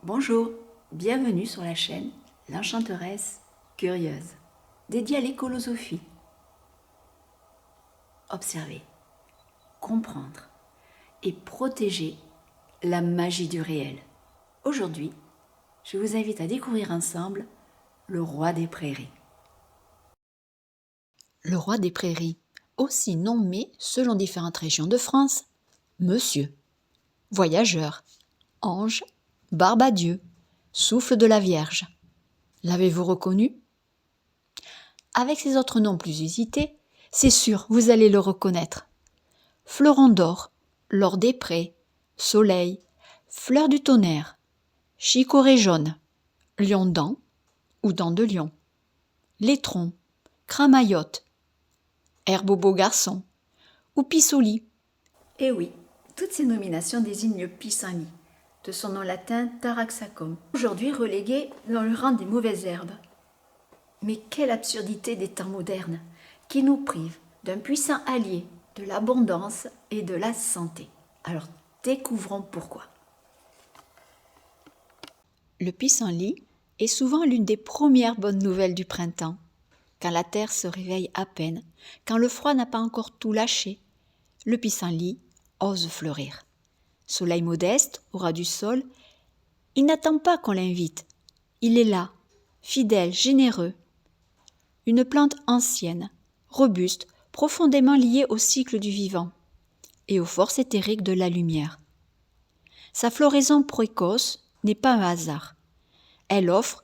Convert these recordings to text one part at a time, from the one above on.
Bonjour, bienvenue sur la chaîne L'Enchanteresse Curieuse, dédiée à l'écolosophie. Observer, comprendre et protéger la magie du réel. Aujourd'hui, je vous invite à découvrir ensemble le roi des prairies. Le roi des prairies, aussi nommé selon différentes régions de France, Monsieur, voyageur, ange, barbe à Dieu, souffle de la Vierge. L'avez-vous reconnu? Avec ses autres noms plus usités, c'est sûr, vous allez le reconnaître. Fleuron d'or, l'or des prés, soleil, fleur du tonnerre, chicorée jaune, lion dent ou dent de lion, laitron, cramaillotte, herbe au beau garçon ou pissenlit. Et oui, toutes ces nominations désignent le pissenlit, de son nom latin Taraxacum, aujourd'hui relégué dans le rang des mauvaises herbes. Mais quelle absurdité des temps modernes, qui nous privent d'un puissant allié de l'abondance et de la santé. Alors découvrons pourquoi. Le pissenlit est souvent l'une des premières bonnes nouvelles du printemps. Quand la terre se réveille à peine, quand le froid n'a pas encore tout lâché, le pissenlit ose fleurir. Soleil modeste, au ras du sol, il n'attend pas qu'on l'invite. Il est là, fidèle, généreux. Une plante ancienne, robuste, profondément liée au cycle du vivant et aux forces éthériques de la lumière. Sa floraison précoce n'est pas un hasard. Elle offre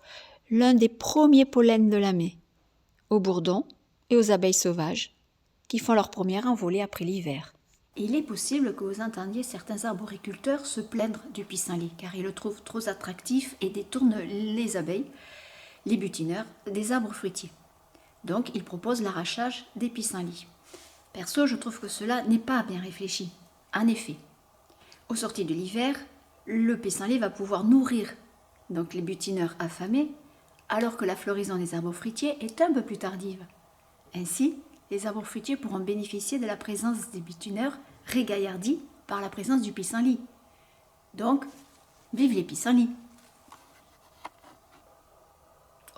l'un des premiers pollens de la mai, aux bourdons et aux abeilles sauvages, qui font leur première envolée après l'hiver. Il est possible que vous entendiez certains arboriculteurs se plaindre du pissenlit, car ils le trouvent trop attractif et détournent les abeilles, les butineurs, des arbres fruitiers. Donc, ils proposent l'arrachage des pissenlits. Perso, je trouve que cela n'est pas bien réfléchi. En effet, au sortir de l'hiver, le pissenlit va pouvoir nourrir donc les butineurs affamés, alors que la floraison des arbres fruitiers est un peu plus tardive. Ainsi, les arbres fruitiers pourront bénéficier de la présence des butineurs régaillardis par la présence du pissenlit. Donc, vive les pissenlits!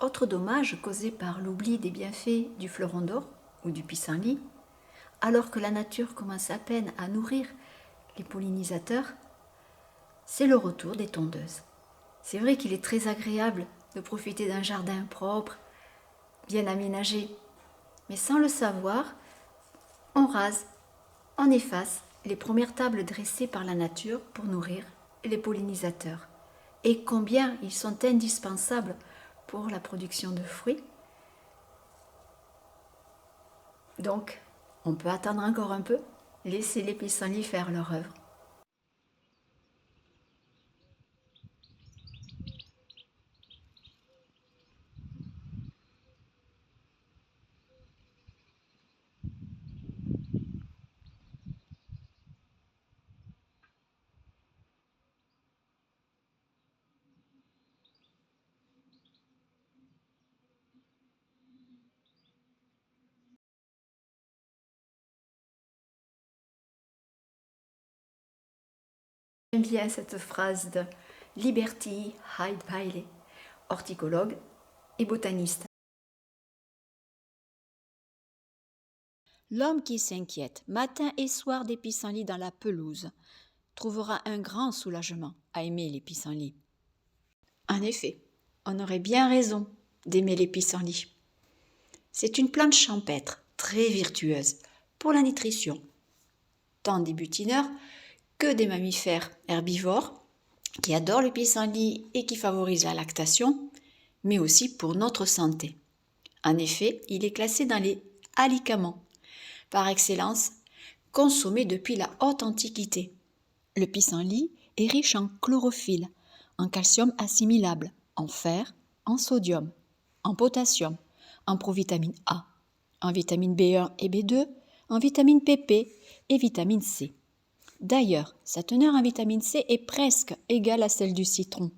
Autre dommage causé par l'oubli des bienfaits du fleuron d'or ou du pissenlit, alors que la nature commence à peine à nourrir les pollinisateurs, c'est le retour des tondeuses. C'est vrai qu'il est très agréable de profiter d'un jardin propre, bien aménagé, mais sans le savoir, on rase, on efface les premières tables dressées par la nature pour nourrir les pollinisateurs. Et combien ils sont indispensables pour la production de fruits. Donc, on peut attendre encore un peu, laisser les pissenlits faire leur œuvre. J'aime bien cette phrase de Liberty Hyde Bailey, horticologue et botaniste. L'homme qui s'inquiète matin et soir des pissenlits dans la pelouse trouvera un grand soulagement à aimer les pissenlits. En effet, on aurait bien raison d'aimer les pissenlits. C'est une plante champêtre très virtueuse pour la nutrition, tant des butineurs que des mammifères herbivores qui adorent le pissenlit et qui favorisent la lactation, mais aussi pour notre santé. En effet, il est classé dans les alicaments, par excellence, consommé depuis la haute antiquité. Le pissenlit est riche en chlorophylle, en calcium assimilable, en fer, en sodium, en potassium, en provitamine A, en vitamine B1 et B2, en vitamine PP et vitamine C. D'ailleurs, sa teneur en vitamine C est presque égale à celle du citron,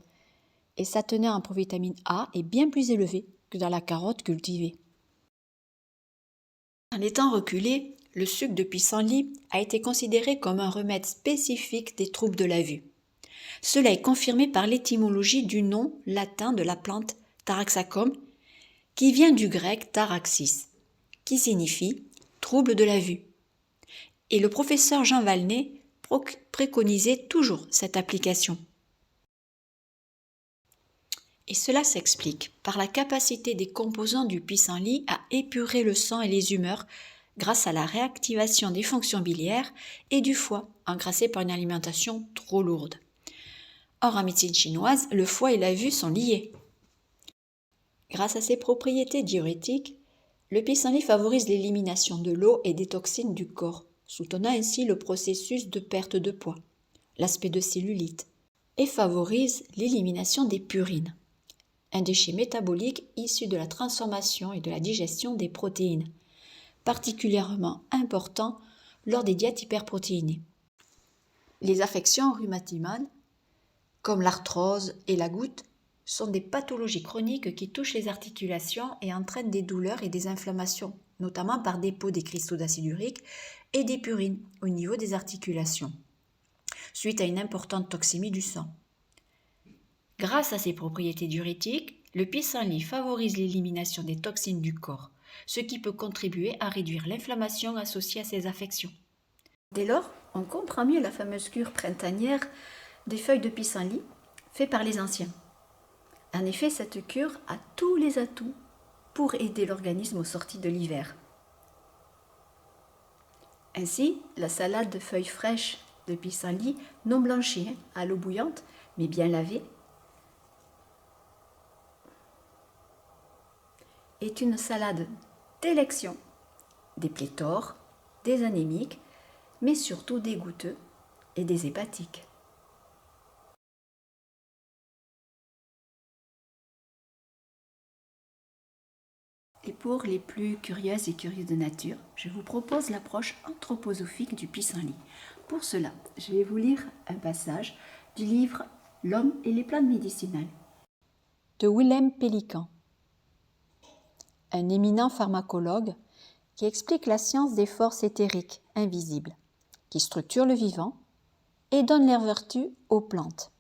et sa teneur en provitamine A est bien plus élevée que dans la carotte cultivée. En les temps reculés, le suc de pissenlit a été considéré comme un remède spécifique des troubles de la vue. Cela est confirmé par l'étymologie du nom latin de la plante Taraxacum, qui vient du grec taraxis, qui signifie trouble de la vue. Et le professeur Jean Valnet préconisait toujours cette application. Et cela s'explique par la capacité des composants du pissenlit à épurer le sang et les humeurs grâce à la réactivation des fonctions biliaires et du foie, encrassé par une alimentation trop lourde. Or, en médecine chinoise, le foie et la vue sont liés. Grâce à ses propriétés diurétiques, le pissenlit favorise l'élimination de l'eau et des toxines du corps, soutenant ainsi le processus de perte de poids, l'aspect de cellulite, et favorise l'élimination des purines, un déchet métabolique issu de la transformation et de la digestion des protéines, particulièrement important lors des diètes hyperprotéinées. Les affections rhumatismales, comme l'arthrose et la goutte, sont des pathologies chroniques qui touchent les articulations et entraînent des douleurs et des inflammations, notamment par dépôt des cristaux d'acide urique et des purines au niveau des articulations, suite à une importante toxémie du sang. Grâce à ses propriétés diurétiques, le pissenlit favorise l'élimination des toxines du corps, ce qui peut contribuer à réduire l'inflammation associée à ces affections. Dès lors, on comprend mieux la fameuse cure printanière des feuilles de pissenlit faite par les anciens. En effet, cette cure a tous les atouts pour aider l'organisme aux sorties de l'hiver. Ainsi, la salade de feuilles fraîches de pissenlit non blanchies à l'eau bouillante, mais bien lavée, est une salade d'élection des pléthores, des anémiques, mais surtout des goutteux et des hépatiques. Et pour les plus curieuses et curieux de nature, je vous propose l'approche anthroposophique du pissenlit. Pour cela, je vais vous lire un passage du livre L'homme et les plantes médicinales de Willem Pélican, un éminent pharmacologue qui explique la science des forces éthériques invisibles, qui structurent le vivant et donnent leurs vertus aux plantes.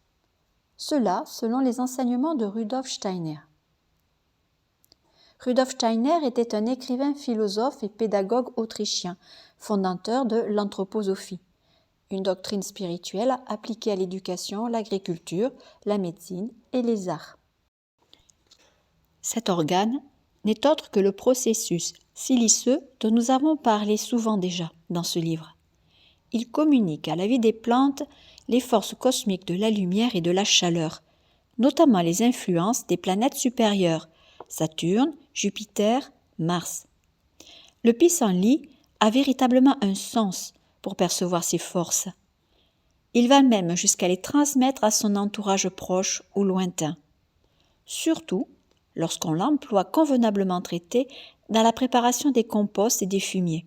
Cela selon les enseignements de Rudolf Steiner. Rudolf Steiner était un écrivain, philosophe et pédagogue autrichien, fondateur de l'anthroposophie, une doctrine spirituelle appliquée à l'éducation, l'agriculture, la médecine et les arts. Cet organe n'est autre que le processus siliceux dont nous avons parlé souvent déjà dans ce livre. Il communique à la vie des plantes les forces cosmiques de la lumière et de la chaleur, notamment les influences des planètes supérieures, Saturne, Jupiter, Mars. Le pissenlit a véritablement un sens pour percevoir ces forces. Il va même jusqu'à les transmettre à son entourage proche ou lointain, surtout lorsqu'on l'emploie convenablement traité dans la préparation des composts et des fumiers,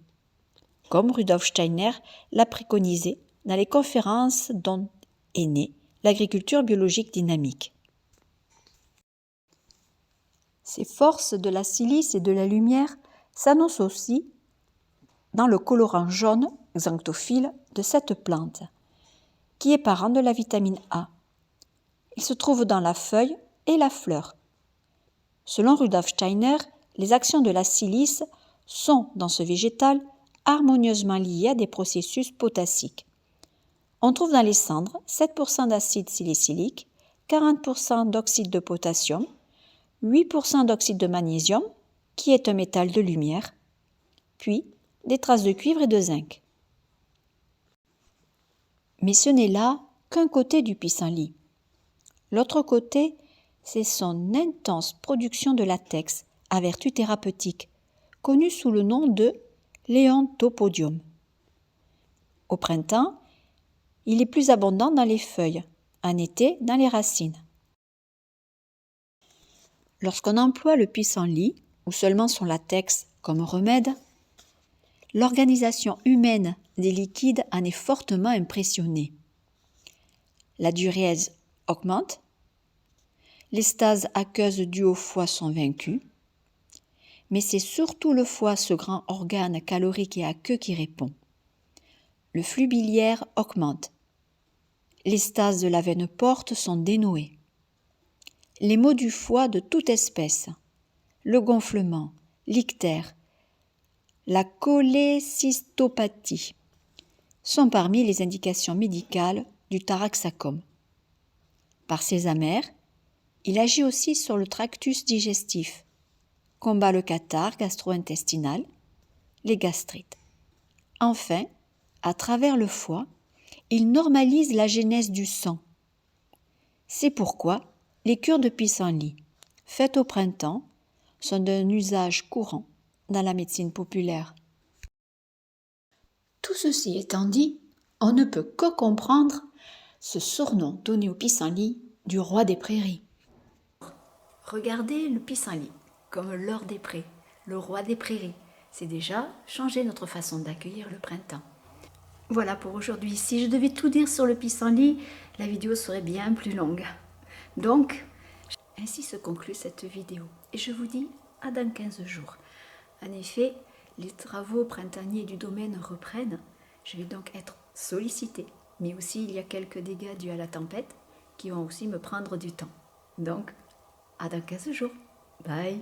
comme Rudolf Steiner l'a préconisé dans les conférences dont est née l'agriculture biologique dynamique. Ces forces de la silice et de la lumière s'annoncent aussi dans le colorant jaune xanthophile de cette plante, qui est parent de la vitamine A. Il se trouve dans la feuille et la fleur. Selon Rudolf Steiner, les actions de la silice sont, dans ce végétal, harmonieusement liées à des processus potassiques. On trouve dans les cendres 7% d'acide salicylique, 40% d'oxyde de potassium, 8% d'oxyde de magnésium, qui est un métal de lumière, puis des traces de cuivre et de zinc. Mais ce n'est là qu'un côté du pissenlit. L'autre côté, c'est son intense production de latex à vertu thérapeutique, connu sous le nom de léontopodium. Au printemps, il est plus abondant dans les feuilles, en été dans les racines. Lorsqu'on emploie le pissenlit, ou seulement son latex, comme remède, l'organisation humaine des liquides en est fortement impressionnée. La diurèse augmente, les stases aqueuses dues au foie sont vaincues, mais c'est surtout le foie, ce grand organe calorique et aqueux, qui répond. Le flux biliaire augmente. Les stases de la veine porte sont dénouées. Les maux du foie de toute espèce, le gonflement, l'ictère, la cholécystopathie, sont parmi les indications médicales du taraxacum. Par ses amers, il agit aussi sur le tractus digestif, combat le cathare gastro-intestinal, les gastrites. Enfin, à travers le foie, il normalise la genèse du sang. C'est pourquoi les cures de pissenlit, faites au printemps, sont d'un usage courant dans la médecine populaire. Tout ceci étant dit, on ne peut que comprendre ce surnom donné au pissenlit du roi des prairies. Regardez le pissenlit comme l'or des prés, le roi des prairies. C'est déjà changer notre façon d'accueillir le printemps. Voilà pour aujourd'hui. Si je devais tout dire sur le pissenlit, la vidéo serait bien plus longue. Donc, ainsi se conclut cette vidéo. Et je vous dis à dans 15 jours. En effet, les travaux printaniers du domaine reprennent. Je vais donc être sollicitée. Mais aussi, il y a quelques dégâts dus à la tempête qui vont aussi me prendre du temps. Donc, à dans 15 jours. Bye!